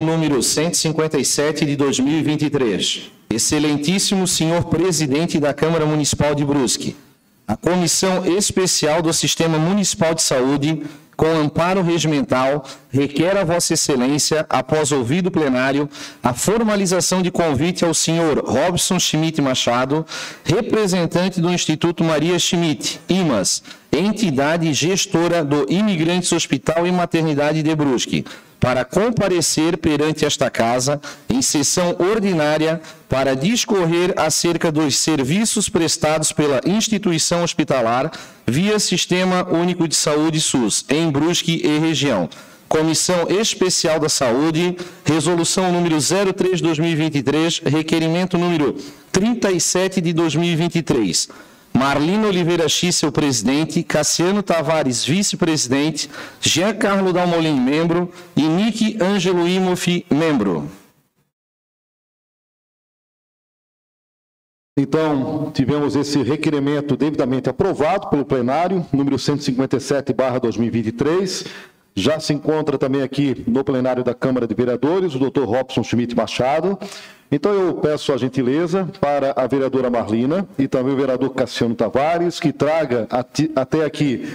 Número 157 de 2023. Excelentíssimo senhor presidente da Câmara Municipal de Brusque, a Comissão Especial do Sistema Municipal de Saúde, com amparo regimental, requer a Vossa Excelência, após ouvido plenário, a formalização de convite ao senhor Robson Schmidt Machado, representante do Instituto Maria Schmidt, IMAS, entidade gestora do Imigrantes Hospital e Maternidade de Brusque, para comparecer perante esta Casa em sessão ordinária para discorrer acerca dos serviços prestados pela instituição hospitalar via Sistema Único de Saúde SUS, em Brusque e região. Comissão Especial da Saúde, resolução número 03/2023, requerimento número 37 de 2023. Marlina Oliveira Schissel, presidente, Cassiano Tavares, vice-presidente, Giancarlo Dalmolin, membro, e Nick Ângelo Imofi, membro. Então, tivemos esse requerimento devidamente aprovado pelo plenário, número 157/2023. Já se encontra também aqui no plenário da Câmara de Vereadores o doutor Robson Schmidt Machado. Então, eu peço a gentileza para a vereadora Marlina e também o vereador Cassiano Tavares, que traga até aqui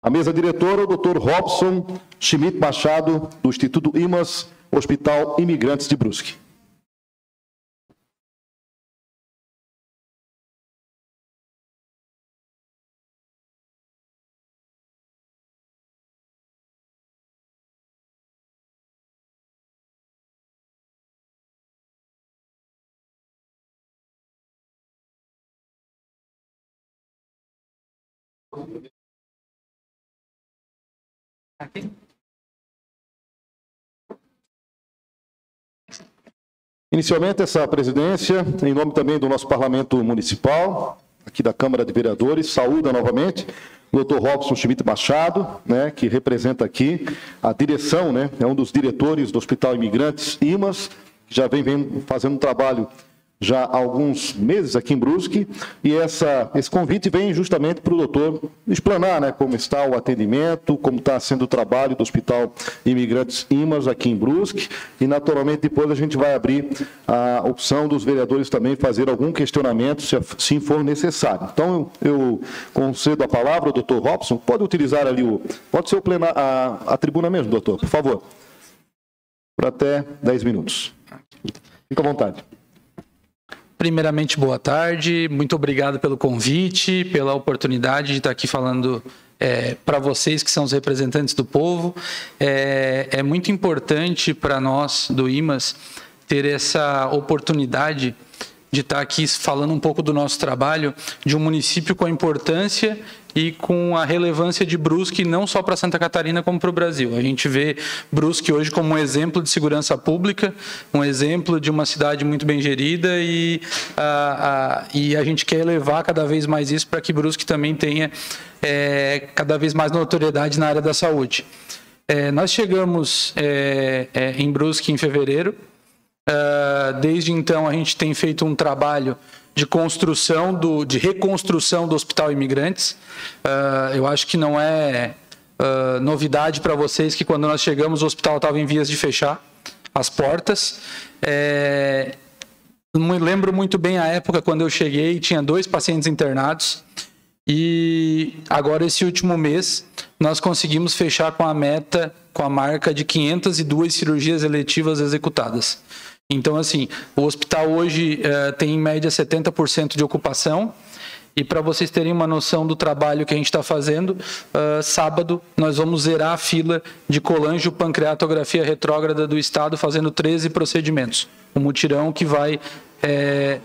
a mesa diretora, o doutor Robson Schmidt Machado, do Instituto IMAS, Hospital Imigrantes de Brusque. Inicialmente, essa presidência, em nome também do nosso Parlamento Municipal, aqui da Câmara de Vereadores, saúda novamente o Dr. Robson Schmidt Machado, que representa aqui a direção, é um dos diretores do Hospital Imigrantes IMAS, que já vem fazendo um trabalho já há alguns meses aqui em Brusque, e esse convite vem justamente para o doutor explanar como está o atendimento, como está sendo o trabalho do Hospital Imigrantes IMAS aqui em Brusque, e naturalmente depois a gente vai abrir a opção dos vereadores também fazer algum questionamento, se assim for necessário. Então, eu concedo a palavra ao doutor Robson. Pode utilizar ali pode ser a tribuna mesmo, doutor, por favor, por até 10 minutos. Fica à vontade. Primeiramente, boa tarde, muito obrigado pelo convite, pela oportunidade de estar aqui falando para vocês que são os representantes do povo. É muito importante para nós do IMAS ter essa oportunidade de estar aqui falando um pouco do nosso trabalho, de um município com a importância e com a relevância de Brusque, não só para Santa Catarina, como para o Brasil. A gente vê Brusque hoje como um exemplo de segurança pública, um exemplo de uma cidade muito bem gerida, e a gente quer elevar cada vez mais isso para que Brusque também tenha cada vez mais notoriedade na área da saúde. Nós chegamos em Brusque em fevereiro. Desde então, a gente tem feito um trabalho de reconstrução do Hospital Imigrantes. Eu acho que não é novidade para vocês que quando nós chegamos o hospital estava em vias de fechar as portas. Não me lembro muito bem a época quando eu cheguei, tinha 2 pacientes internados, e agora esse último mês nós conseguimos fechar com a marca de 502 cirurgias eletivas executadas. Então, assim, o hospital hoje tem em média 70% de ocupação, e para vocês terem uma noção do trabalho que a gente está fazendo, sábado nós vamos zerar a fila de colangiopancreatografia retrógrada do estado, fazendo 13 procedimentos. Um mutirão que vai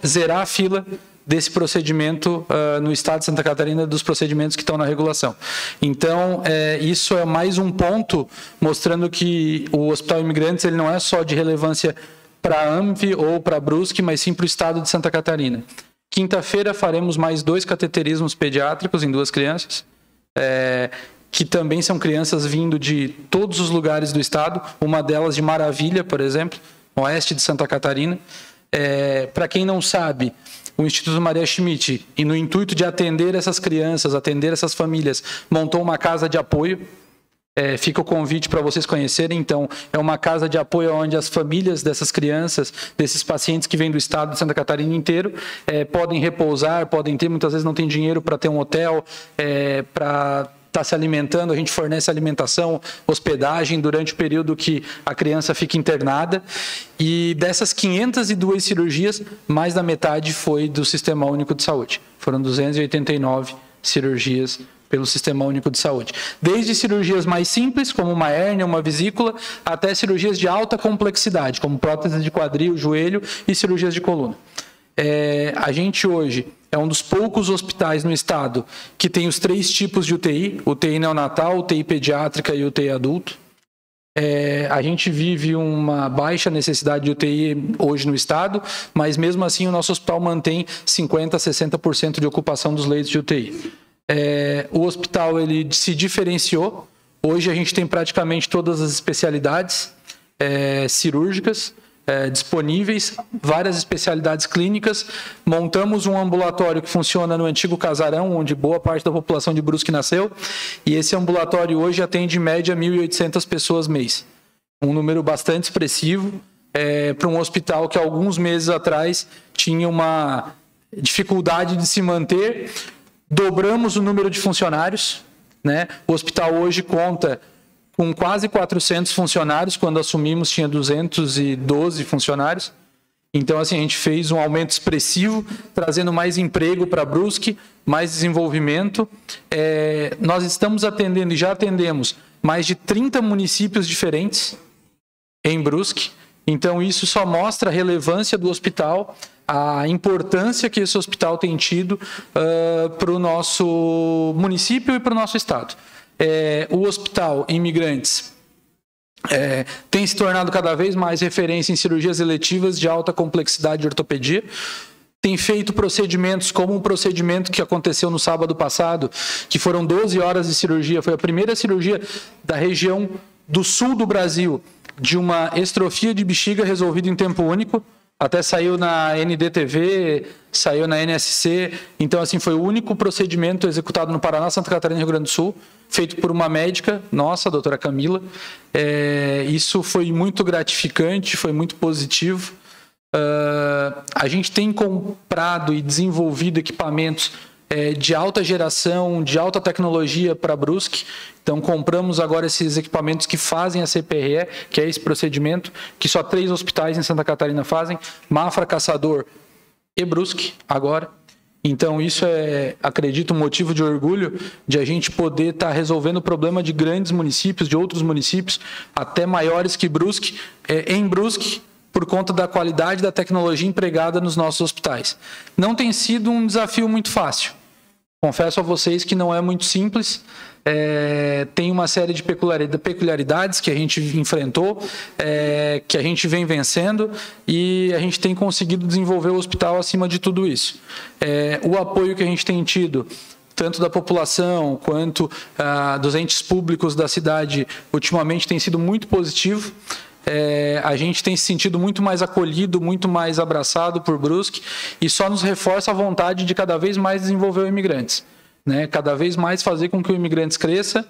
zerar a fila desse procedimento no estado de Santa Catarina, dos procedimentos que estão na regulação. Então, isso é mais um ponto mostrando que o Hospital Imigrantes ele não é só de relevância para a AMV ou para Brusque, mas sim para o estado de Santa Catarina. Quinta-feira faremos mais 2 cateterismos pediátricos em 2 crianças, que também são crianças vindo de todos os lugares do estado, uma delas de Maravilha, por exemplo, oeste de Santa Catarina. Para quem não sabe, o Instituto Maria Schmidt, e no intuito de atender essas crianças, atender essas famílias, montou uma casa de apoio Fica o convite para vocês conhecerem. Então, é uma casa de apoio onde as famílias dessas crianças, desses pacientes que vêm do estado de Santa Catarina inteiro, podem repousar, podem ter, muitas vezes não tem dinheiro para ter um hotel, para estar se alimentando. A gente fornece alimentação, hospedagem durante o período que a criança fica internada. E dessas 502 cirurgias, mais da metade foi do Sistema Único de Saúde. Foram 289 cirurgias pelo Sistema Único de Saúde. Desde cirurgias mais simples, como uma hérnia, uma vesícula, até cirurgias de alta complexidade, como prótese de quadril, joelho e cirurgias de coluna. A gente hoje é um dos poucos hospitais no estado que tem os 3 tipos de UTI, UTI neonatal, UTI pediátrica e UTI adulto. A gente vive uma baixa necessidade de UTI hoje no estado, mas mesmo assim o nosso hospital mantém 50% a 60% de ocupação dos leitos de UTI. O hospital ele se diferenciou. Hoje a gente tem praticamente todas as especialidades cirúrgicas disponíveis, várias especialidades clínicas. Montamos um ambulatório que funciona no antigo casarão, onde boa parte da população de Brusque nasceu, e esse ambulatório hoje atende em média 1.800 pessoas mês. Um número bastante expressivo para um hospital que alguns meses atrás tinha uma dificuldade de se manter. Dobramos o número de funcionários, né? O hospital hoje conta com quase 400 funcionários. Quando assumimos tinha 212 funcionários. Então, assim, a gente fez um aumento expressivo, trazendo mais emprego para Brusque, mais desenvolvimento. Nós estamos atendendo e já atendemos mais de 30 municípios diferentes em Brusque. Então, isso só mostra a relevância do hospital, a importância que esse hospital tem tido para o nosso município e para o nosso estado. O Hospital Imigrantes tem se tornado cada vez mais referência em cirurgias eletivas de alta complexidade de ortopedia. Tem feito procedimentos como um procedimento que aconteceu no sábado passado, que foram 12 horas de cirurgia. Foi a primeira cirurgia da região do sul do Brasil de uma estrofia de bexiga resolvida em tempo único. Até saiu na NDTV, saiu na NSC. Então, assim, foi o único procedimento executado no Paraná, Santa Catarina e Rio Grande do Sul, feito por uma médica nossa, a doutora Camila. Isso foi muito gratificante, foi muito positivo. A gente tem comprado e desenvolvido equipamentos de alta geração, de alta tecnologia para Brusque. Então, compramos agora esses equipamentos que fazem a CPRE, que é esse procedimento, que só 3 hospitais em Santa Catarina fazem, Mafra, Caçador e Brusque, agora. Então, isso acredito, um motivo de orgulho de a gente poder estar resolvendo o problema de grandes municípios, de outros municípios, até maiores que Brusque, em Brusque, por conta da qualidade da tecnologia empregada nos nossos hospitais. Não tem sido um desafio muito fácil. Confesso a vocês que não é muito simples. Tem uma série de peculiaridades que a gente enfrentou, que a gente vem vencendo, e a gente tem conseguido desenvolver o hospital acima de tudo isso. O apoio que a gente tem tido, tanto da população quanto dos entes públicos da cidade, ultimamente tem sido muito positivo. A gente tem se sentido muito mais acolhido, muito mais abraçado por Brusque, e só nos reforça a vontade de cada vez mais desenvolver o Imigrantes, né? Cada vez mais fazer com que o Imigrantes cresça.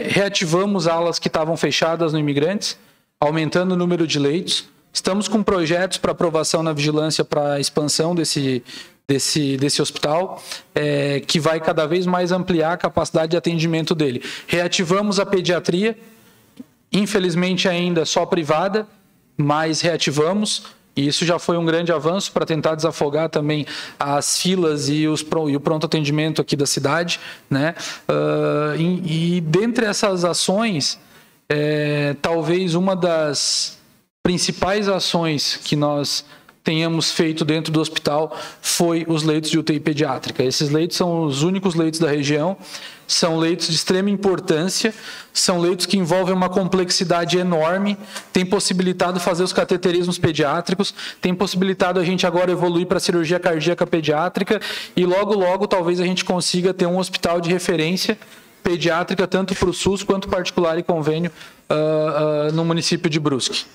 Reativamos alas que estavam fechadas no Imigrantes, aumentando o número de leitos. Estamos com projetos para aprovação na vigilância para a expansão desse hospital, que vai cada vez mais ampliar a capacidade de atendimento dele. Reativamos a pediatria, infelizmente ainda só privada, mas reativamos, e isso já foi um grande avanço para tentar desafogar também as filas e o pronto atendimento aqui da cidade, né? E dentre essas ações, talvez uma das principais ações que nós tenhamos feito dentro do hospital foi os leitos de UTI pediátrica. Esses leitos são os únicos leitos da região, são leitos de extrema importância, são leitos que envolvem uma complexidade enorme, tem possibilitado fazer os cateterismos pediátricos, tem possibilitado a gente agora evoluir para a cirurgia cardíaca pediátrica, e logo, logo, talvez a gente consiga ter um hospital de referência pediátrica, tanto para o SUS quanto particular e convênio no município de Brusque.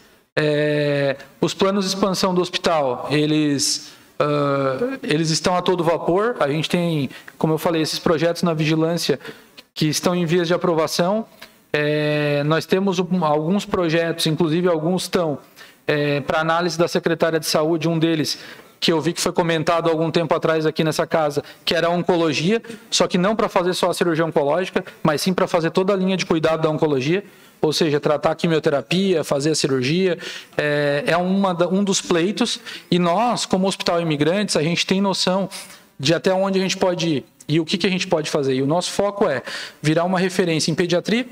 Os planos de expansão do hospital, eles estão a todo vapor. A gente tem, como eu falei, esses projetos na vigilância que estão em vias de aprovação. Nós temos alguns projetos, inclusive alguns estão para análise da secretária de saúde, um deles que eu vi que foi comentado há algum tempo atrás aqui nessa casa, que era a oncologia, só que não para fazer só a cirurgia oncológica, mas sim para fazer toda a linha de cuidado da oncologia, ou seja, tratar a quimioterapia, fazer a cirurgia, um dos pleitos, e nós, como Hospital Imigrantes, a gente tem noção de até onde a gente pode ir e o que a gente pode fazer. E o nosso foco é virar uma referência em pediatria,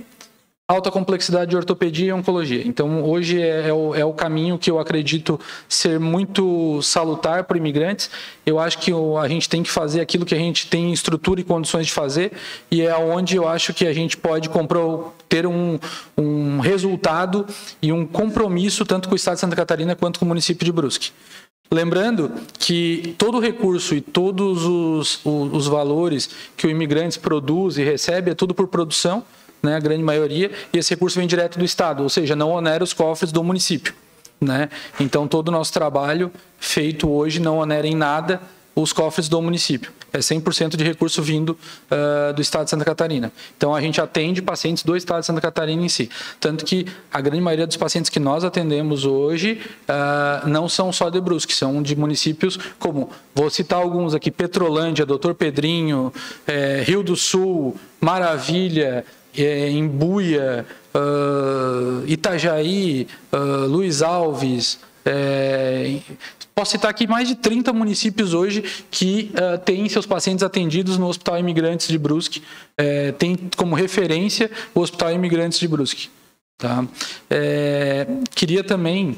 alta complexidade de ortopedia e oncologia. Então, hoje é o caminho que eu acredito ser muito salutar para imigrantes. Eu acho que a gente tem que fazer aquilo que a gente tem estrutura e condições de fazer, e é onde eu acho que a gente pode ter um resultado e um compromisso tanto com o Estado de Santa Catarina quanto com o município de Brusque. Lembrando que todo o recurso e todos os valores que o imigrante produz e recebe é tudo por produção, né, a grande maioria, e esse recurso vem direto do Estado, ou seja, não onera os cofres do município, né? Então, todo o nosso trabalho feito hoje não onera em nada os cofres do município. É 100% de recurso vindo do Estado de Santa Catarina. Então, a gente atende pacientes do Estado de Santa Catarina em si. Tanto que a grande maioria dos pacientes que nós atendemos hoje não são só de Brusque, são de municípios como, vou citar alguns aqui, Petrolândia, Doutor Pedrinho, Rio do Sul, Maravilha, Embuia, Itajaí, Luiz Alves, posso citar aqui mais de 30 municípios hoje que têm seus pacientes atendidos no Hospital Imigrantes de Brusque, tem como referência o Hospital Imigrantes de Brusque. Tá? Queria também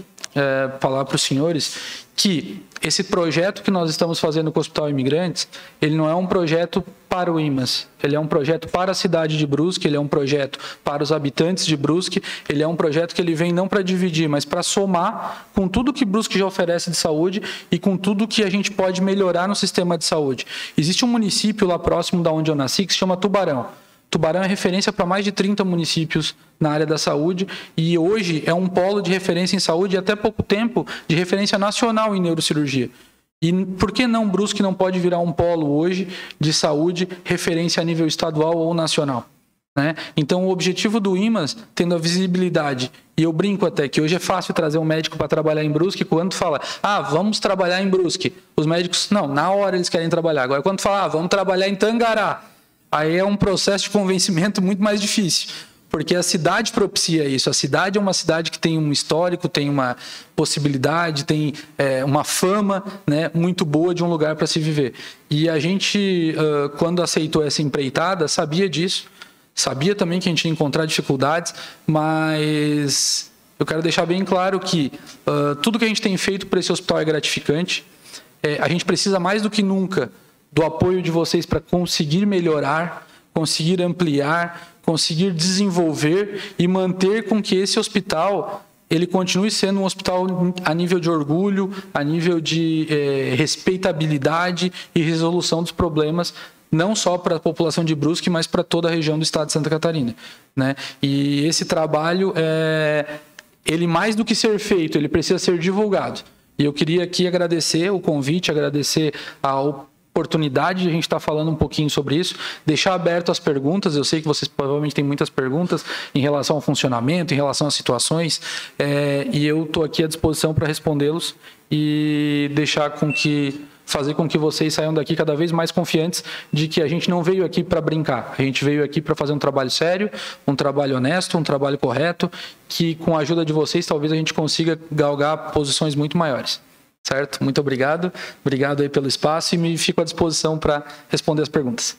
falar para os senhores que esse projeto que nós estamos fazendo com o Hospital Imigrantes, ele não é um projeto para o IMAS, ele é um projeto para a cidade de Brusque, ele é um projeto para os habitantes de Brusque, ele é um projeto que ele vem não para dividir, mas para somar com tudo que Brusque já oferece de saúde e com tudo que a gente pode melhorar no sistema de saúde. Existe um município lá próximo da onde eu nasci que se chama Tubarão. Tubarão é referência para mais de 30 municípios na área da saúde e hoje é um polo de referência em saúde e até pouco tempo de referência nacional em neurocirurgia. E por que não Brusque não pode virar um polo hoje de saúde referência a nível estadual ou nacional? Né? Então, o objetivo do IMAS, tendo a visibilidade, e eu brinco até que hoje é fácil trazer um médico para trabalhar em Brusque, quando fala, vamos trabalhar em Brusque, os médicos, não, na hora eles querem trabalhar. Agora, quando fala, vamos trabalhar em Tangará, aí é um processo de convencimento muito mais difícil, porque a cidade propicia isso. A cidade é uma cidade que tem um histórico, tem uma possibilidade, tem uma fama, né, muito boa de um lugar para se viver. E a gente, quando aceitou essa empreitada, sabia disso, sabia também que a gente ia encontrar dificuldades, mas eu quero deixar bem claro que tudo que a gente tem feito para esse hospital é gratificante. A gente precisa mais do que nunca do apoio de vocês para conseguir melhorar, conseguir ampliar, conseguir desenvolver e manter com que esse hospital ele continue sendo um hospital a nível de orgulho, a nível de respeitabilidade e resolução dos problemas, não só para a população de Brusque, mas para toda a região do estado de Santa Catarina. Né? E esse trabalho, ele mais do que ser feito, ele precisa ser divulgado. E eu queria aqui agradecer o convite, agradecer a oportunidade de a gente estar falando um pouquinho sobre isso, deixar aberto as perguntas. Eu sei que vocês provavelmente têm muitas perguntas em relação ao funcionamento, em relação às situações, e eu estou aqui à disposição para respondê-los e fazer com que vocês saiam daqui cada vez mais confiantes de que a gente não veio aqui para brincar, a gente veio aqui para fazer um trabalho sério, um trabalho honesto, um trabalho correto, que com a ajuda de vocês talvez a gente consiga galgar posições muito maiores. Certo? Muito obrigado. Obrigado aí pelo espaço e me fico à disposição para responder as perguntas.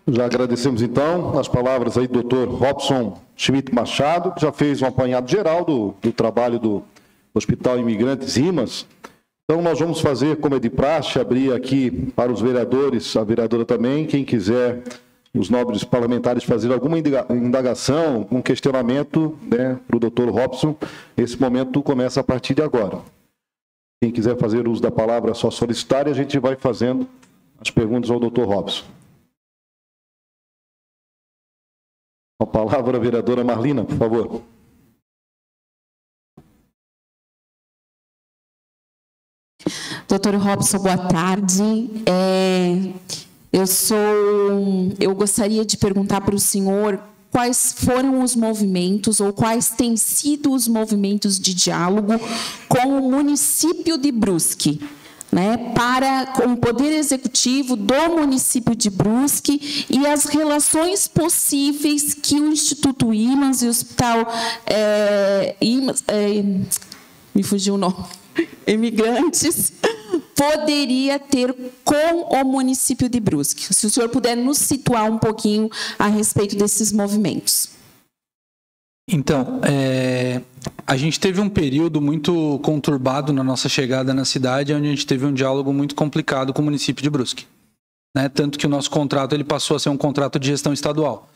Já agradecemos então as palavras aí do Dr. Robson Schmidt Machado, que já fez um apanhado geral do trabalho do Hospital Imigrantes IMAS. Então nós vamos fazer, como é de praxe, abrir aqui para os vereadores, a vereadora também, quem quiser, os nobres parlamentares, fazer alguma indagação, um questionamento, né, para o Dr. Robson. Esse momento começa a partir de agora. Quem quiser fazer uso da palavra, é só solicitar e a gente vai fazendo as perguntas ao Dr. Robson. A palavra a vereadora Marlina, por favor. Doutor Robson, boa tarde. Eu gostaria de perguntar para o senhor quais foram os movimentos ou quais têm sido os movimentos de diálogo com o município de Brusque, né, com o Poder Executivo do município de Brusque e as relações possíveis que o Instituto Imans e o Hospital me fugiu o nome, Imigrantes, poderia ter com o município de Brusque. Se o senhor puder nos situar um pouquinho a respeito desses movimentos. Então, a gente teve um período muito conturbado na nossa chegada na cidade, onde a gente teve um diálogo muito complicado com o município de Brusque, né? Tanto que o nosso contrato ele passou a ser um contrato de gestão estadual,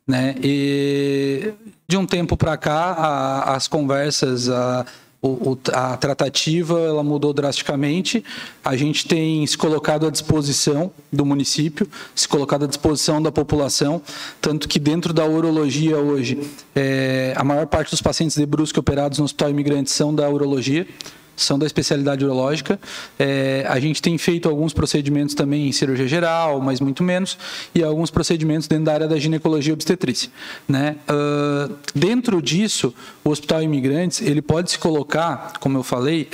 né? E de um tempo para cá, as conversas, a tratativa ela mudou drasticamente. A gente tem se colocado à disposição do município, se colocado à disposição da população, tanto que dentro da urologia hoje, a maior parte dos pacientes de Brusque operados no Hospital Imigrantes são da urologia, são da especialidade urológica. A gente tem feito alguns procedimentos também em cirurgia geral, mas muito menos, e alguns procedimentos dentro da área da ginecologia e obstetrícia, né? Dentro disso, o Hospital Imigrantes ele pode se colocar, como eu falei,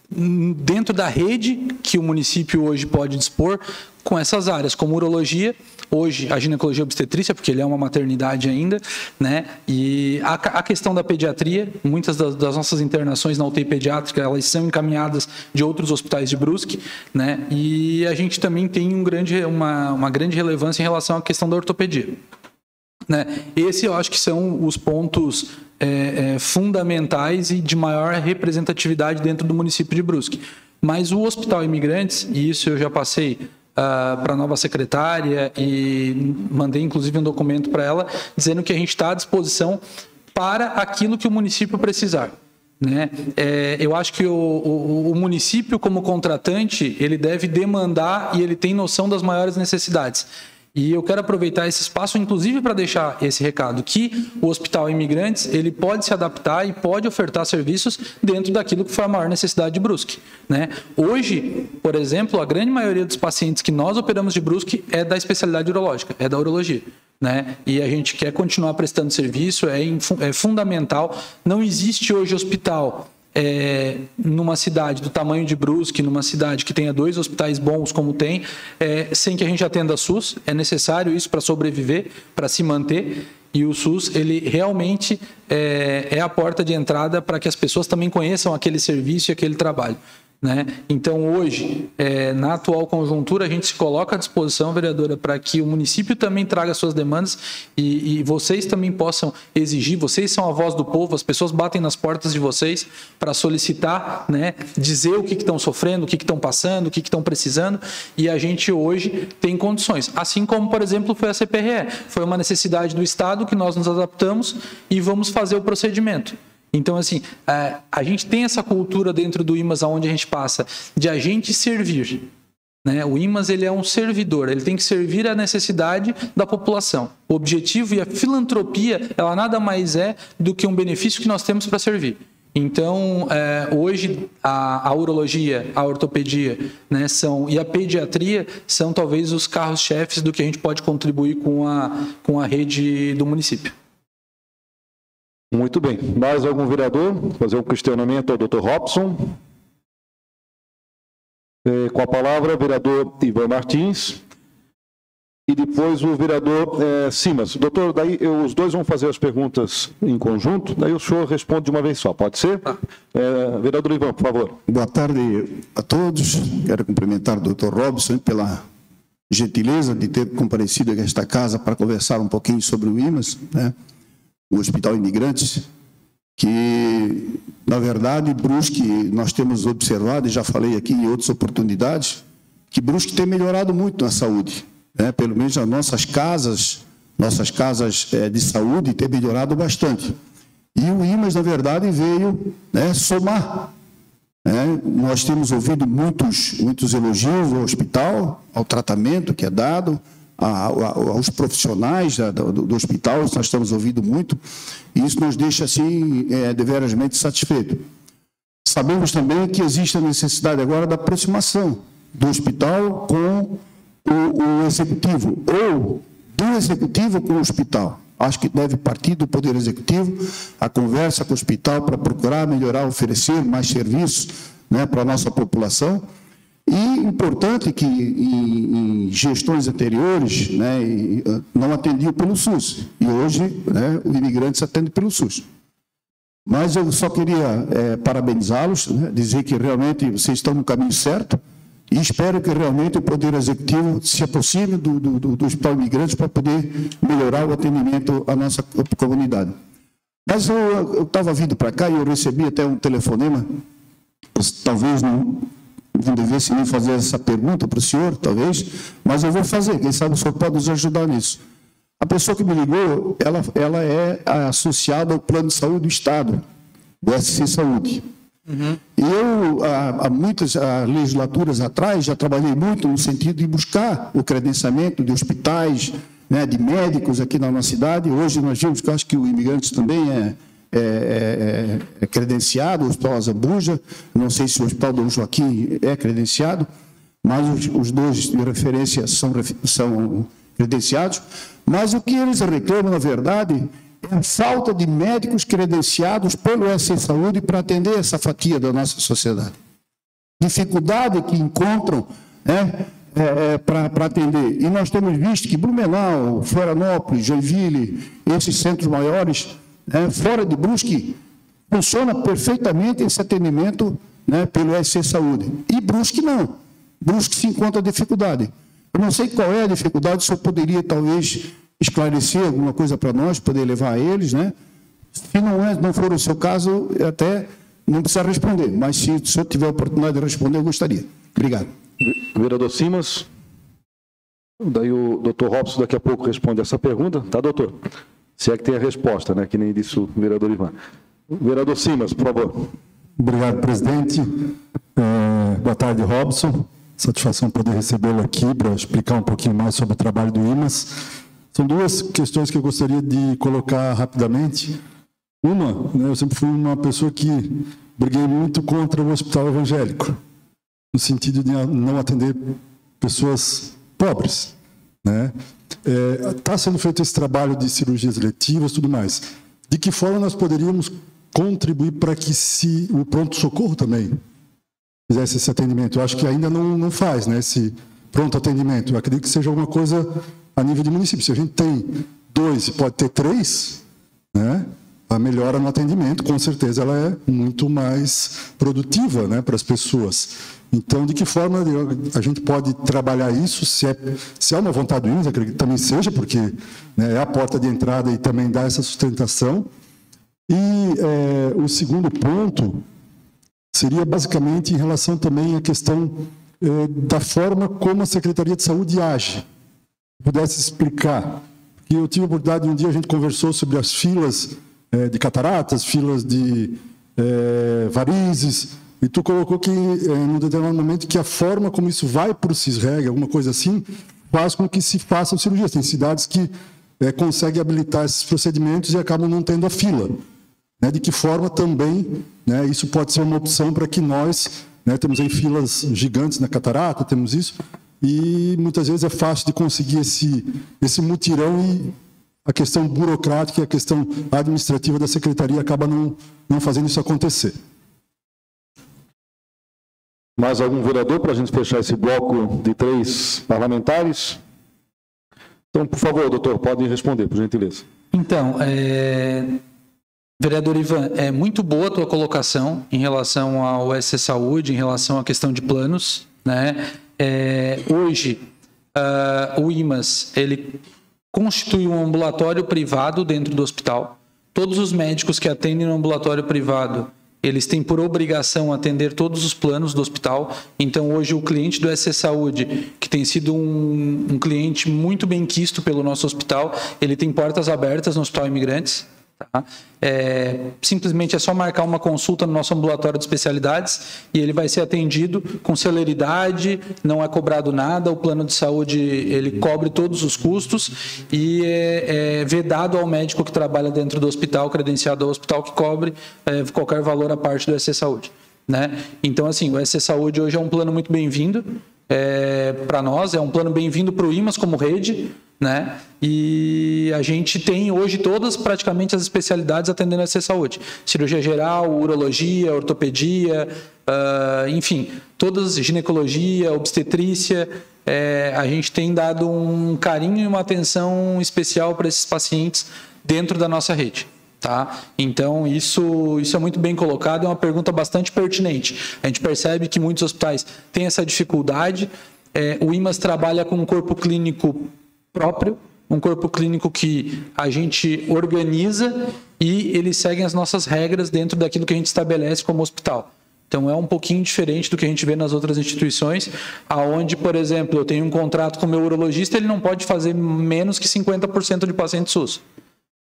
dentro da rede que o município hoje pode dispor com essas áreas, como urologia, hoje a ginecologia e obstetrícia, porque ele é uma maternidade ainda, né? E a questão da pediatria, muitas das nossas internações na UTI pediátrica, elas são encaminhadas de outros hospitais de Brusque, né? E a gente também tem uma grande relevância em relação à questão da ortopedia, né? Esse eu acho que são os pontos fundamentais e de maior representatividade dentro do município de Brusque. Mas o Hospital Imigrantes, e isso eu já passei para a nova secretária e mandei inclusive um documento para ela dizendo que a gente está à disposição para aquilo que o município precisar, né? Eu acho que o município como contratante ele deve demandar e ele tem noção das maiores necessidades. E eu quero aproveitar esse espaço, inclusive, para deixar esse recado, que o Hospital Imigrantes ele pode se adaptar e pode ofertar serviços dentro daquilo que foi a maior necessidade de Brusque, né? Hoje, por exemplo, a grande maioria dos pacientes que nós operamos de Brusque é da especialidade urológica, é da urologia, né? E a gente quer continuar prestando serviço, é fundamental. Não existe hoje hospital numa cidade do tamanho de Brusque, numa cidade que tenha 2 hospitais bons como tem, sem que a gente atenda a SUS. É necessário isso para sobreviver, para se manter, e o SUS ele realmente é a porta de entrada para que as pessoas também conheçam aquele serviço e aquele trabalho, né? Então, hoje, na atual conjuntura, a gente se coloca à disposição, vereadora, para que o município também traga suas demandas e vocês também possam exigir. Vocês são a voz do povo, as pessoas batem nas portas de vocês para solicitar, né, dizer o que estão sofrendo, o que estão passando, o que estão precisando, e a gente hoje tem condições. Assim como, por exemplo, foi a CPRE. Foi uma necessidade do Estado que nós nos adaptamos e vamos fazer o procedimento. Então, assim, a gente tem essa cultura dentro do IMAS, onde a gente passa de a gente servir, né? O IMAS ele é um servidor, ele tem que servir à necessidade da população. O objetivo e a filantropia, ela nada mais é do que um benefício que nós temos para servir. Então, hoje, a urologia, a ortopedia, né, e a pediatria são talvez os carros-chefes do que a gente pode contribuir com a rede do município. Muito bem. Mais algum vereador? Fazer um questionamento ao Dr. Robson. Com a palavra, vereador Ivan Martins. E depois o vereador Simas. Doutor, daí os dois vão fazer as perguntas em conjunto, daí o senhor responde de uma vez só, pode ser? Vereador Ivan, por favor. Boa tarde a todos. Quero cumprimentar o Dr. Robson pela gentileza de ter comparecido a esta casa para conversar um pouquinho sobre o IMAS, né? O Hospital Imigrantes, que, na verdade, Brusque, nós temos observado, e já falei aqui em outras oportunidades, que Brusque tem melhorado muito na saúde, né? Pelo menos as nossas casas de saúde têm melhorado bastante. E o IMAS, na verdade, veio, né, somar. Nós temos ouvido muitos elogios ao hospital, ao tratamento que é dado, aos profissionais do hospital, nós estamos ouvindo muito, e isso nos deixa, assim, deverasmente satisfeitos. Sabemos também que existe a necessidade agora da aproximação do hospital com o executivo ou do executivo com o hospital. Acho que deve partir do Poder Executivo a conversa com o hospital para procurar melhorar, oferecer mais serviços, né, para a nossa população. E importante que em gestões anteriores, né, não atendiam pelo SUS. E hoje, né, o imigrante se atende pelo SUS. Mas eu só queria parabenizá-los, né, dizer que realmente vocês estão no caminho certo e espero que realmente o Poder Executivo se aproxime do Hospital Imigrantes para poder melhorar o atendimento à nossa comunidade. Mas eu estava vindo para cá e eu recebi até um telefonema, talvez não devesse nem fazer essa pergunta para o senhor, talvez, mas eu vou fazer, quem sabe o senhor pode nos ajudar nisso. A pessoa que me ligou, ela é associada ao Plano de Saúde do Estado, do SC Saúde. E eu, há muitas legislaturas atrás, já trabalhei muito no sentido de buscar o credenciamento de hospitais, né, de médicos aqui na nossa cidade. Hoje nós vimos que eu acho que o Imigrantes também é credenciado, o Hospital Azambuja, não sei se o Hospital Dom Joaquim é credenciado, mas os dois de referência são credenciados. Mas o que eles reclamam, na verdade, é a falta de médicos credenciados pelo SC Saúde para atender essa fatia da nossa sociedade. Dificuldade que encontram, né, para atender. E nós temos visto que Blumenau, Florianópolis, Joinville, esses centros maiores, fora de Brusque, funciona perfeitamente esse atendimento, né, pelo SC Saúde. E Brusque não. Brusque se encontra dificuldade. Eu não sei qual é a dificuldade, o senhor poderia talvez esclarecer alguma coisa para nós, poder levar a eles, né? Se não for o seu caso, até não precisa responder, mas se o senhor tiver a oportunidade de responder, eu gostaria. Obrigado. Vereador Simas. Daí o doutor Robson daqui a pouco responde essa pergunta, tá, doutor? Se é que tem a resposta, né? Que nem disse o vereador Ivan. Vereador Simas, por favor. Obrigado, presidente. Boa tarde, Robson. Satisfação poder recebê-lo aqui para explicar um pouquinho mais sobre o trabalho do IMAS. São duas questões que eu gostaria de colocar rapidamente. Uma, né, eu sempre fui uma pessoa que briguei muito contra o hospital evangélico, no sentido de não atender pessoas pobres, né? Está sendo feito esse trabalho de cirurgias eletivas e tudo mais. De que forma nós poderíamos contribuir para que o pronto-socorro também fizesse esse atendimento? Eu acho que ainda não faz, né, esse pronto atendimento. Eu acredito que seja alguma coisa a nível de município. Se a gente tem 2 e pode ter 3, né, a melhora no atendimento, com certeza, ela é muito mais produtiva, né, para as pessoas. Então, de que forma a gente pode trabalhar isso? Se é uma vontade do IMAS, acredito que também seja, porque, né, é a porta de entrada e também dá essa sustentação. E o segundo ponto seria basicamente em relação também à questão da forma como a Secretaria de Saúde age. Pudesse explicar. Porque eu tive a oportunidade, um dia a gente conversou sobre as filas de cataratas, filas de varizes, e tu colocou que, num determinado momento, que a forma como isso vai para o CISREG, alguma coisa assim, faz com que se façam cirurgias. Tem cidades que conseguem habilitar esses procedimentos e acabam não tendo a fila. Né? De que forma também, né, isso pode ser uma opção para que nós, né, temos aí filas gigantes na catarata, temos isso, e muitas vezes é fácil de conseguir esse mutirão e a questão burocrática e a questão administrativa da secretaria acaba não fazendo isso acontecer. Mais algum vereador para a gente fechar esse bloco de 3 parlamentares? Então, por favor, doutor, pode responder, por gentileza. Então, vereador Ivan, é muito boa a tua colocação em relação ao SC Saúde, em relação à questão de planos, né? Hoje, o IMAS, ele constitui um ambulatório privado dentro do hospital. Todos os médicos que atendem no ambulatório privado, eles têm por obrigação atender todos os planos do hospital. Então, hoje, o cliente do SC Saúde, que tem sido um cliente muito bem quisto pelo nosso hospital, ele tem portas abertas no Hospital Imigrantes. Tá? Simplesmente é só marcar uma consulta no nosso ambulatório de especialidades e ele vai ser atendido com celeridade, não é cobrado nada, o plano de saúde ele cobre todos os custos e é vedado ao médico que trabalha dentro do hospital, credenciado ao hospital, que cobre qualquer valor à parte do SC Saúde. Né? Então, assim, o SC Saúde hoje é um plano muito bem-vindo. para nós, é um plano bem-vindo para o IMAS como rede, né? E a gente tem hoje todas praticamente as especialidades atendendo a SC Saúde: cirurgia geral, urologia, ortopedia, enfim, todas, ginecologia, obstetrícia. A gente tem dado um carinho e uma atenção especial para esses pacientes dentro da nossa rede. Tá? Então, isso é muito bem colocado, é uma pergunta bastante pertinente. A gente percebe que muitos hospitais têm essa dificuldade. O IMAS trabalha com um corpo clínico próprio, um corpo clínico que a gente organiza e eles seguem as nossas regras dentro daquilo que a gente estabelece como hospital. Então, é um pouquinho diferente do que a gente vê nas outras instituições, aonde, por exemplo, eu tenho um contrato com o meu urologista, ele não pode fazer menos que 50% de paciente SUS.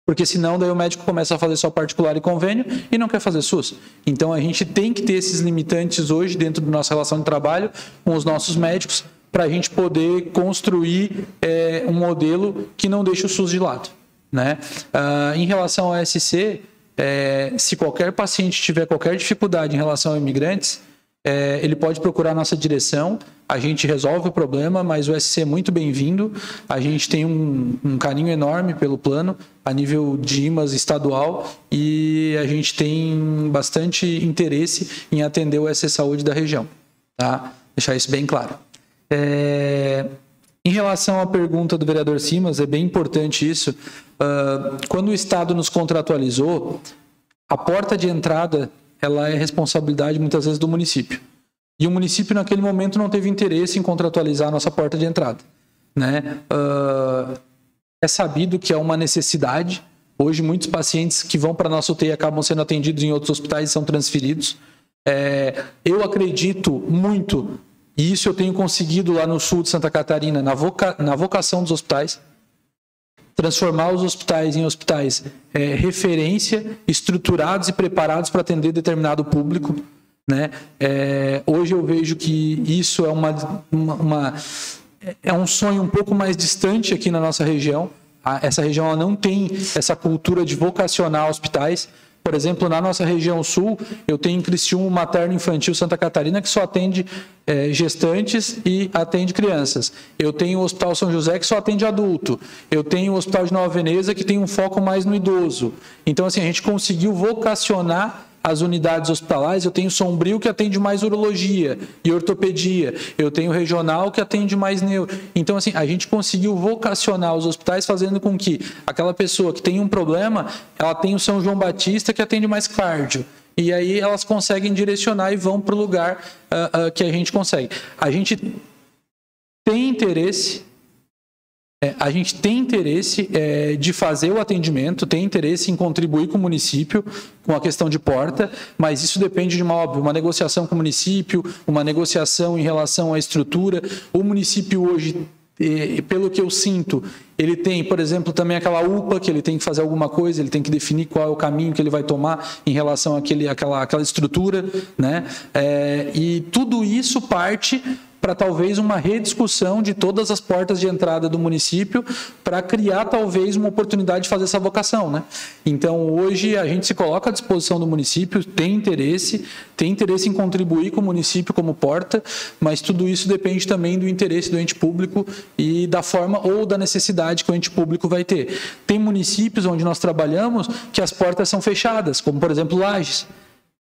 Porque senão daí o médico começa a fazer só particular e convênio e não quer fazer SUS. Então, a gente tem que ter esses limitantes hoje dentro da nossa relação de trabalho com os nossos médicos para a gente poder construir um modelo que não deixe o SUS de lado, né? Em relação ao SC, se qualquer paciente tiver qualquer dificuldade em relação a imigrantes, ele pode procurar a nossa direção, a gente resolve o problema, mas o SC é muito bem-vindo, a gente tem um carinho enorme pelo plano, a nível de IMAS estadual, e a gente tem bastante interesse em atender o SC Saúde da região, tá? Deixar isso bem claro. Em relação à pergunta do vereador Simas, é bem importante isso. Quando o Estado nos contratualizou, a porta de entrada ela é responsabilidade muitas vezes do município. E o município naquele momento não teve interesse em contratualizar a nossa porta de entrada, né? É sabido que é uma necessidade. Hoje muitos pacientes que vão para a nossa UTI acabam sendo atendidos em outros hospitais e são transferidos. Eu acredito muito, e isso eu tenho conseguido lá no sul de Santa Catarina, na vocação dos hospitais, transformar os hospitais em hospitais referência, estruturados e preparados para atender determinado público, né? Hoje eu vejo que isso é um sonho um pouco mais distante aqui na nossa região. Essa região ela não tem essa cultura de vocacionar hospitais. Por exemplo, na nossa região sul, eu tenho em Criciúma o Materno Infantil Santa Catarina, que só atende gestantes e atende crianças. Eu tenho o Hospital São José, que só atende adulto. Eu tenho o Hospital de Nova Veneza, que tem um foco mais no idoso. Então, assim, a gente conseguiu vocacionar as unidades hospitalares. Eu tenho Sombrio, que atende mais urologia e ortopedia. Eu tenho regional, que atende mais neuro. Então, assim, a gente conseguiu vocacionar os hospitais, fazendo com que aquela pessoa que tem um problema, ela tem o São João Batista, que atende mais cardio. E aí elas conseguem direcionar e vão para o lugar que a gente consegue. A gente tem interesse... de fazer o atendimento, tem interesse em contribuir com o município, com a questão de porta, mas isso depende de uma negociação com o município, uma negociação em relação à estrutura. O município hoje, pelo que eu sinto, ele tem, por exemplo, também aquela UPA, que ele tem que fazer alguma coisa, ele tem que definir qual é o caminho que ele vai tomar em relação àquela estrutura, né? E tudo isso parte para talvez uma rediscussão de todas as portas de entrada do município, para criar talvez uma oportunidade de fazer essa vocação, né? Então, hoje a gente se coloca à disposição do município, tem interesse em contribuir com o município como porta, mas tudo isso depende também do interesse do ente público e da forma ou da necessidade que o ente público vai ter. Tem municípios onde nós trabalhamos que as portas são fechadas, como por exemplo Lages.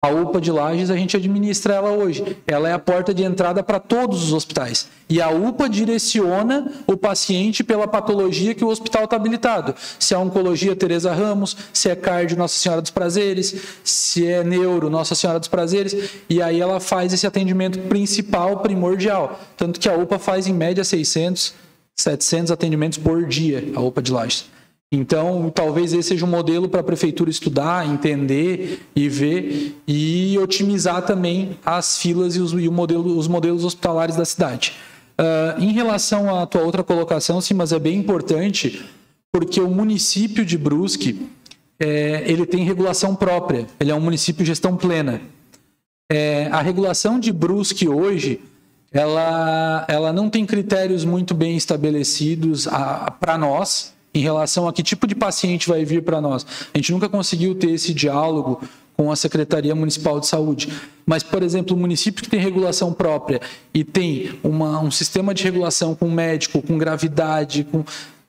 A UPA de Lages, a gente administra ela hoje. Ela é a porta de entrada para todos os hospitais. E a UPA direciona o paciente pela patologia que o hospital está habilitado. Se é oncologia, Tereza Ramos. Se é cardio, Nossa Senhora dos Prazeres. Se é neuro, Nossa Senhora dos Prazeres. E aí ela faz esse atendimento principal, primordial. Tanto que a UPA faz, em média, 600, 700 atendimentos por dia, a UPA de Lages. Então, talvez esse seja um modelo para a prefeitura estudar, entender e ver e otimizar também as filas e os modelos hospitalares da cidade. Em relação à tua outra colocação, sim, mas é bem importante, porque o município de Brusque, ele tem regulação própria, ele é um município de gestão plena. A regulação de Brusque hoje, ela não tem critérios muito bem estabelecidos para nós, em relação a que tipo de paciente vai vir para nós. A gente nunca conseguiu ter esse diálogo com a Secretaria Municipal de Saúde. Mas, por exemplo, o município que tem regulação própria e tem um sistema de regulação com médico, com gravidade,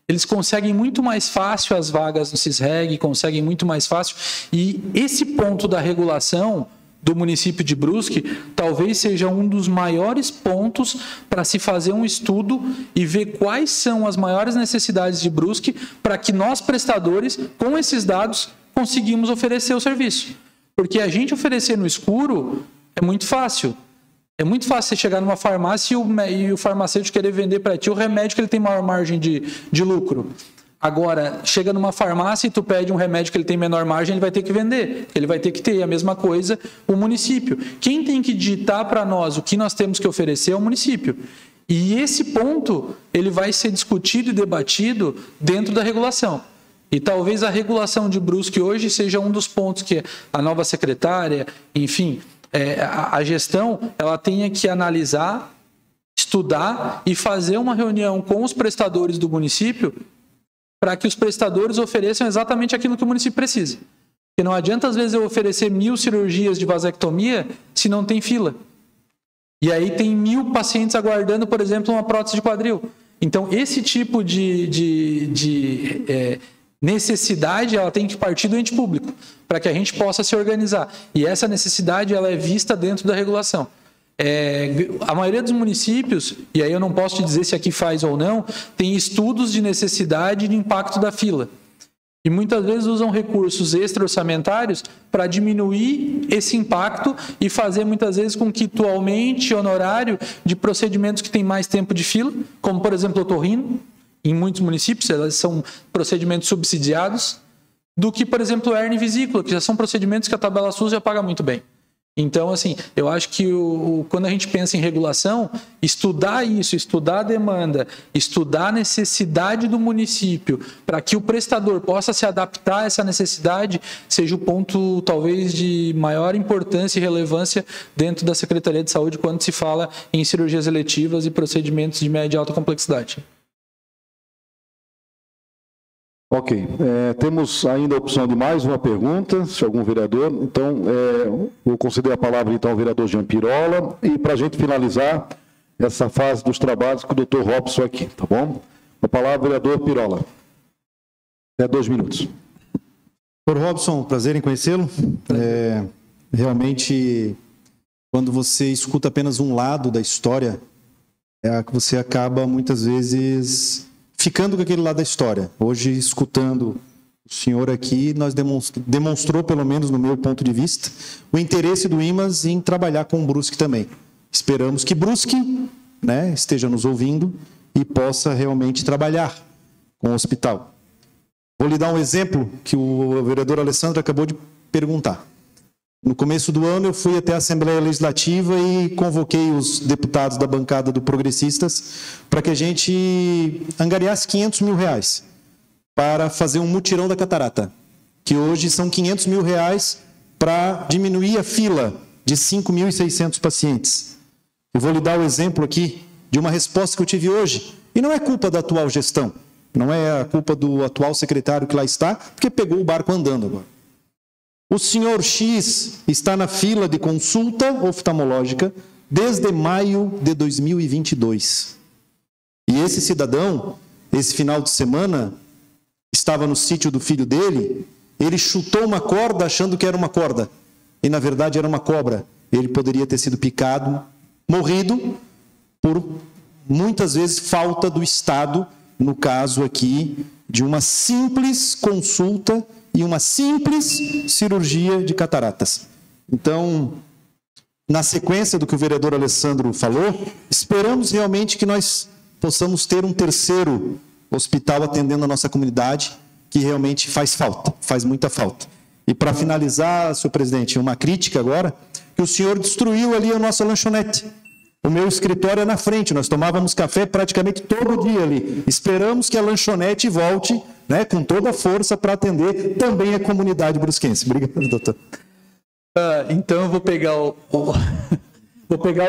eles conseguem muito mais fácil as vagas no CISREG, conseguem muito mais fácil. E esse ponto da regulação do município de Brusque talvez seja um dos maiores pontos para se fazer um estudo e ver quais são as maiores necessidades de Brusque para que nós, prestadores, com esses dados, conseguimos oferecer o serviço. Porque a gente oferecer no escuro é muito fácil. É muito fácil você chegar numa farmácia e o farmacêutico querer vender para ti o remédio que ele tem maior margem de lucro. Agora, chega numa farmácia e tu pede um remédio que ele tem menor margem, ele vai ter que vender. Ele vai ter que ter a mesma coisa o município. Quem tem que digitar para nós o que nós temos que oferecer é o município. E esse ponto ele vai ser discutido e debatido dentro da regulação. E talvez a regulação de Brusque hoje seja um dos pontos que a nova secretária, enfim, a gestão, ela tenha que analisar, estudar e fazer uma reunião com os prestadores do município para que os prestadores ofereçam exatamente aquilo que o município precisa. Porque não adianta, às vezes, eu oferecer 1000 cirurgias de vasectomia se não tem fila. E aí tem 1000 pacientes aguardando, por exemplo, uma prótese de quadril. Então, esse tipo de necessidade, ela tem que partir do ente público, para que a gente possa se organizar. E essa necessidade, ela é vista dentro da regulação. A maioria dos municípios, e aí eu não posso te dizer se aqui faz ou não, tem estudos de necessidade e de impacto da fila. E muitas vezes usam recursos extra-orçamentários para diminuir esse impacto e fazer muitas vezes com que tu aumente o honorário de procedimentos que têm mais tempo de fila, como por exemplo o otorrino, em muitos municípios, elas são procedimentos subsidiados, do que, por exemplo, o hernia e vesícula, que já são procedimentos que a tabela SUS já paga muito bem. Então, assim, eu acho que quando a gente pensa em regulação, estudar isso, estudar a demanda, estudar a necessidade do município, para que o prestador possa se adaptar a essa necessidade, seja o ponto, talvez, de maior importância e relevância dentro da Secretaria de Saúde quando se fala em cirurgias eletivas e procedimentos de média e alta complexidade. Ok. Temos ainda a opção de mais uma pergunta, se algum vereador. Então, vou conceder a palavra então ao vereador Jean Pirola e para a gente finalizar essa fase dos trabalhos com o doutor Robson aqui, tá bom? A palavra, vereador Pirola. 2 minutos. Doutor Robson, prazer em conhecê-lo. Realmente, quando você escuta apenas um lado da história, você acaba muitas vezes ficando com aquele lado da história. Hoje, escutando o senhor aqui, nós demonstrou, pelo menos no meu ponto de vista, o interesse do IMAS em trabalhar com o Brusque também. Esperamos que Brusque, esteja nos ouvindo e possa realmente trabalhar com o hospital. Vou lhe dar um exemplo que o vereador Alessandro acabou de perguntar. No começo do ano, eu fui até a Assembleia Legislativa e convoquei os deputados da bancada do Progressistas para que a gente angariasse R$500 mil para fazer um mutirão da catarata, que hoje são R$500 mil para diminuir a fila de 5.600 pacientes. Eu vou lhe dar o exemplo aqui de uma resposta que eu tive hoje, e não é culpa da atual gestão, não é a culpa do atual secretário que lá está, porque pegou o barco andando agora. O senhor X está na fila de consulta oftalmológica desde maio de 2022. E esse cidadão, esse final de semana, estava no sítio do filho dele, ele chutou uma corda achando que era uma corda. E, na verdade, era uma cobra. Ele poderia ter sido picado, morrido, por, muitas vezes, falta do Estado, no caso aqui, de uma simples consulta e uma simples cirurgia de cataratas. Então, na sequência do que o vereador Alessandro falou, esperamos realmente que nós possamos ter um terceiro hospital atendendo a nossa comunidade, que realmente faz falta, faz muita falta. E para finalizar, senhor presidente, uma crítica agora, que o senhor destruiu ali a nossa lanchonete. O meu escritório é na frente, nós tomávamos café praticamente todo dia ali. Esperamos que a lanchonete volte, com toda a força para atender também a comunidade brusquense. Obrigado, doutor. Então eu vou pegar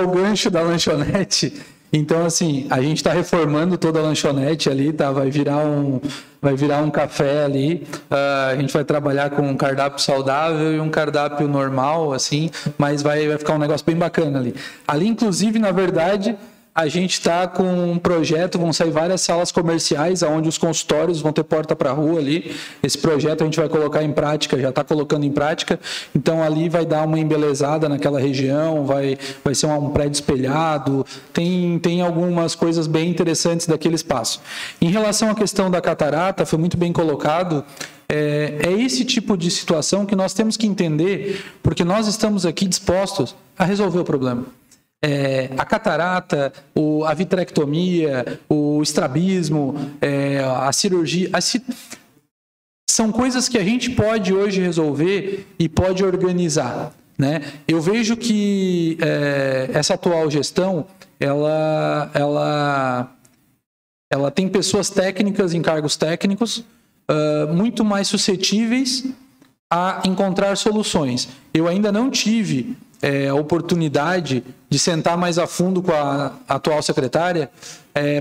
o gancho da lanchonete Então, assim, a gente está reformando toda a lanchonete ali, tá? Vai virar um café ali. A gente vai trabalhar com um cardápio saudável e um cardápio normal, assim, mas vai ficar um negócio bem bacana ali. Ali, inclusive, na verdade, a gente está com um projeto, vão sair várias salas comerciais, onde os consultórios vão ter porta para a rua ali. Esse projeto a gente vai colocar em prática, já está colocando em prática. Então, ali vai dar uma embelezada naquela região, vai ser um prédio espelhado. Tem algumas coisas bem interessantes daquele espaço. Em relação à questão da catarata, foi muito bem colocado. É esse tipo de situação que nós temos que entender, porque nós estamos aqui dispostos a resolver o problema. A catarata, a vitrectomia, o estrabismo, a cirurgia, são coisas que a gente pode hoje resolver e pode organizar, né? Eu vejo que essa atual gestão, ela tem pessoas técnicas em cargos técnicos muito mais suscetíveis a encontrar soluções. Eu ainda não tive a oportunidade de sentar mais a fundo com a atual secretária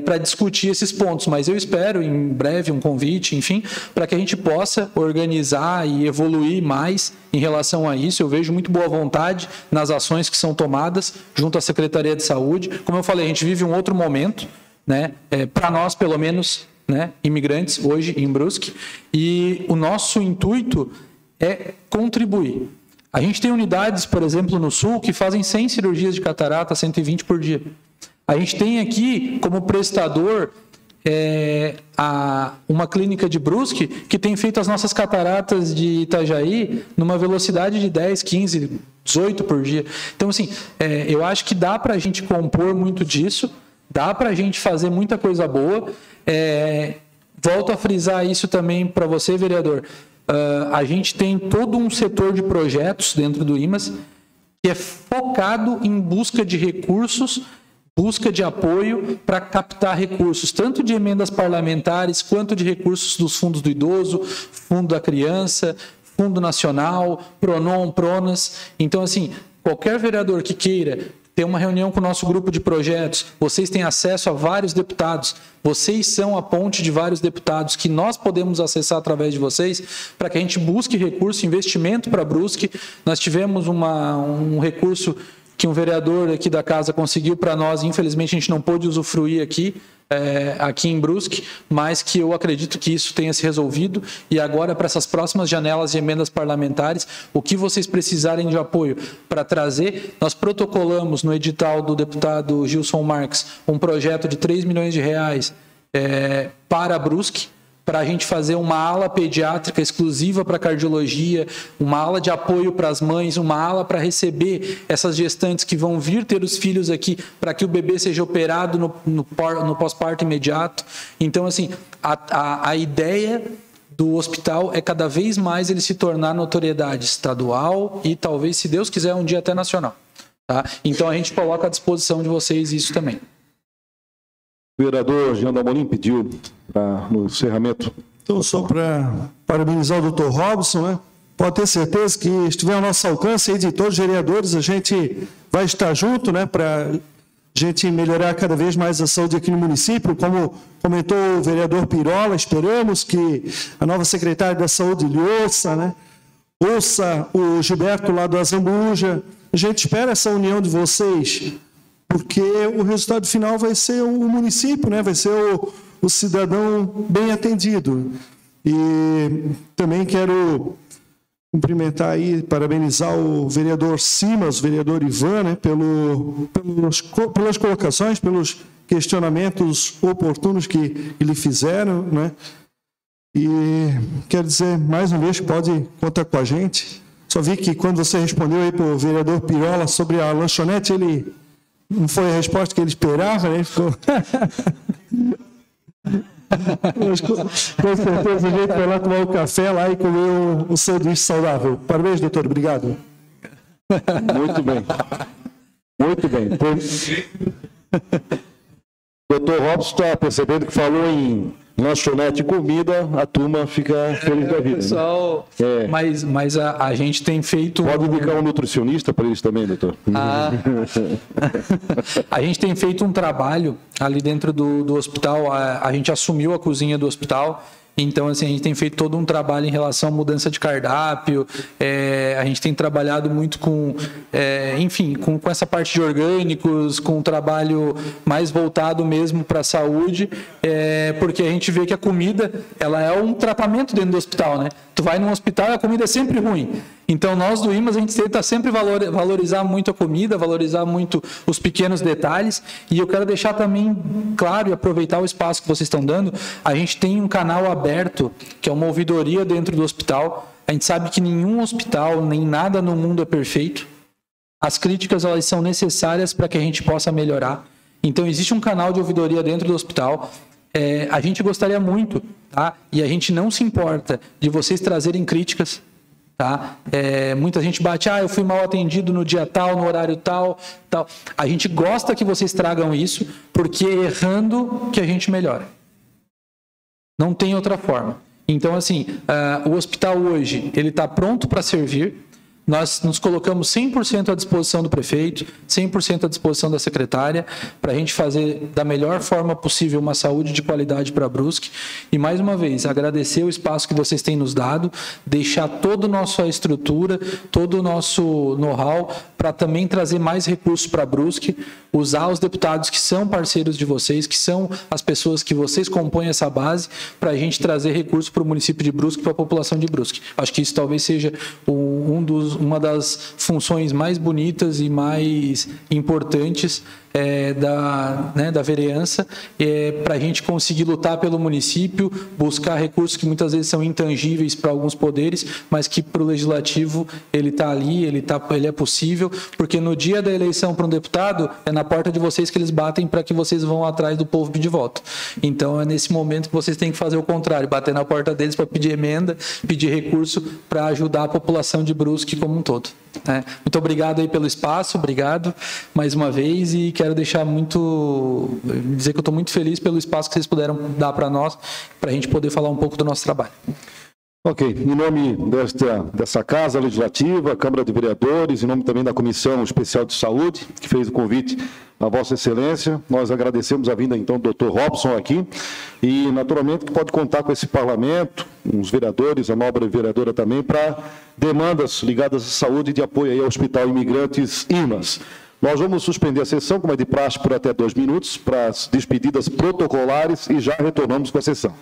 para discutir esses pontos, mas eu espero em breve um convite, enfim, para que a gente possa organizar e evoluir mais em relação a isso. Eu vejo muito boa vontade nas ações que são tomadas junto à Secretaria de Saúde. Como eu falei, a gente vive um outro momento, né? Para nós, pelo menos, né, imigrantes, hoje em Brusque, e o nosso intuito é contribuir. A gente tem unidades, por exemplo, no Sul, que fazem 100 cirurgias de catarata, 120 por dia. A gente tem aqui, como prestador, uma clínica de Brusque, que tem feito as nossas cataratas de Itajaí numa velocidade de 10, 15, 18 por dia. Então, assim, eu acho que dá para a gente compor muito disso, dá para a gente fazer muita coisa boa. Volto a frisar isso também para você, vereador. A gente tem todo um setor de projetos dentro do IMAS que é focado em busca de recursos, busca de apoio para captar recursos, tanto de emendas parlamentares, quanto de recursos dos fundos do idoso, fundo da criança, fundo nacional, Pronon, Pronas. Então, assim, qualquer vereador que queira ter uma reunião com o nosso grupo de projetos, vocês têm acesso a vários deputados, vocês são a ponte de vários deputados que nós podemos acessar através de vocês, para que a gente busque recurso, investimento para Brusque. Nós tivemos um recurso que um vereador aqui da casa conseguiu para nós, infelizmente a gente não pôde usufruir aqui em Brusque, mas que eu acredito que isso tenha se resolvido. E agora, para essas próximas janelas de emendas parlamentares, o que vocês precisarem de apoio para trazer, nós protocolamos no edital do deputado Gilson Marques um projeto de 3 milhões de reais para Brusque, para a gente fazer uma ala pediátrica exclusiva para cardiologia, uma ala de apoio para as mães, uma ala para receber essas gestantes que vão vir ter os filhos aqui, para que o bebê seja operado no pós-parto imediato. Então, assim, a ideia do hospital é cada vez mais ele se tornar notoriedade estadual e talvez, se Deus quiser, um dia até nacional. Tá? Então, a gente coloca à disposição de vocês isso também. O vereador Jean Dalmolin pediu no encerramento. Então, só para parabenizar o doutor Robson, né? Pode ter certeza que estiver ao nosso alcance aí de todos os vereadores, a gente vai estar junto, né? Para a gente melhorar cada vez mais a saúde aqui no município. Como comentou o vereador Pirola, esperamos que a nova secretária da Saúde lhe ouça, né? Ouça o Gilberto lá do Azambuja. A gente espera essa união de vocês, porque o resultado final vai ser o município, né? Vai ser o cidadão bem atendido. E também quero cumprimentar aí, parabenizar o vereador Simas, o vereador Ivan, né? Pelas colocações, pelos questionamentos oportunos que lhe fizeram, né? E quero dizer, mais uma vez, pode contar com a gente. Só vi que quando você respondeu aí para o vereador Pirola sobre a lanchonete, ele não foi a resposta que ele esperava, né? Ficou... Mas, com certeza a gente vai lá tomar um café lá e comer um sanduíche saudável. Parabéns, doutor. Obrigado. Muito bem. Muito bem. O doutor Robson está percebendo que falou em lanchonete e comida, a turma fica feliz da vida. Pessoal, né? Mas a gente tem feito... Pode indicar um nutricionista para eles também, doutor? A gente tem feito um trabalho ali dentro do hospital, a gente assumiu a cozinha do hospital. Então, assim, a gente tem feito todo um trabalho em relação à mudança de cardápio, a gente tem trabalhado muito com, enfim, com essa parte de orgânicos, com um trabalho mais voltado mesmo para a saúde, porque a gente vê que a comida, ela é um tratamento dentro do hospital, né? Tu vai num hospital e a comida é sempre ruim. Então, nós do IMAS, a gente tenta sempre valorizar muito a comida, valorizar muito os pequenos detalhes. E eu quero deixar também claro e aproveitar o espaço que vocês estão dando. A gente tem um canal aberto, que é uma ouvidoria dentro do hospital. A gente sabe que nenhum hospital, nem nada no mundo é perfeito. As críticas, elas são necessárias para que a gente possa melhorar. Então, existe um canal de ouvidoria dentro do hospital. A gente gostaria muito, tá? E a gente não se importa de vocês trazerem críticas, tá? Muita gente bate, eu fui mal atendido no dia tal, no horário tal. A gente gosta que vocês tragam isso, porque errando que a gente melhora. Não tem outra forma. Então, assim, o hospital hoje, ele está pronto para servir. Nós nos colocamos 100% à disposição do prefeito, 100% à disposição da secretária, para a gente fazer da melhor forma possível uma saúde de qualidade para Brusque. E, mais uma vez, agradecer o espaço que vocês têm nos dado, deixar toda a nossa estrutura, todo o nosso know-how, para também trazer mais recursos para Brusque, usar os deputados que são parceiros de vocês, que são as pessoas que vocês compõem essa base, para a gente trazer recursos para o município de Brusque, para a população de Brusque. Acho que isso talvez seja uma das funções mais bonitas e mais importantes da vereança, para a gente conseguir lutar pelo município, buscar recursos que muitas vezes são intangíveis para alguns poderes, mas que para o legislativo ele está ali, ele é possível, porque no dia da eleição para um deputado, é na porta de vocês que eles batem para que vocês vão atrás do povo pedir voto. Então é nesse momento que vocês têm que fazer o contrário, bater na porta deles para pedir emenda, pedir recurso para ajudar a população de Brusque como um todo. Muito obrigado aí pelo espaço, obrigado mais uma vez, e quero dizer que eu estou muito feliz pelo espaço que vocês puderam dar para nós, para a gente poder falar um pouco do nosso trabalho. Ok, em nome dessa Casa Legislativa, Câmara de Vereadores, em nome também da Comissão Especial de Saúde, que fez o convite à Vossa Excelência, nós agradecemos a vinda, então, do Dr. Robson aqui, e, naturalmente, que pode contar com esse parlamento, os vereadores, a nobre vereadora também, para demandas ligadas à saúde e de apoio aí ao Hospital Imigrantes IMAS. Nós vamos suspender a sessão, como é de praxe, por até 2 minutos, para as despedidas protocolares, e já retornamos com a sessão.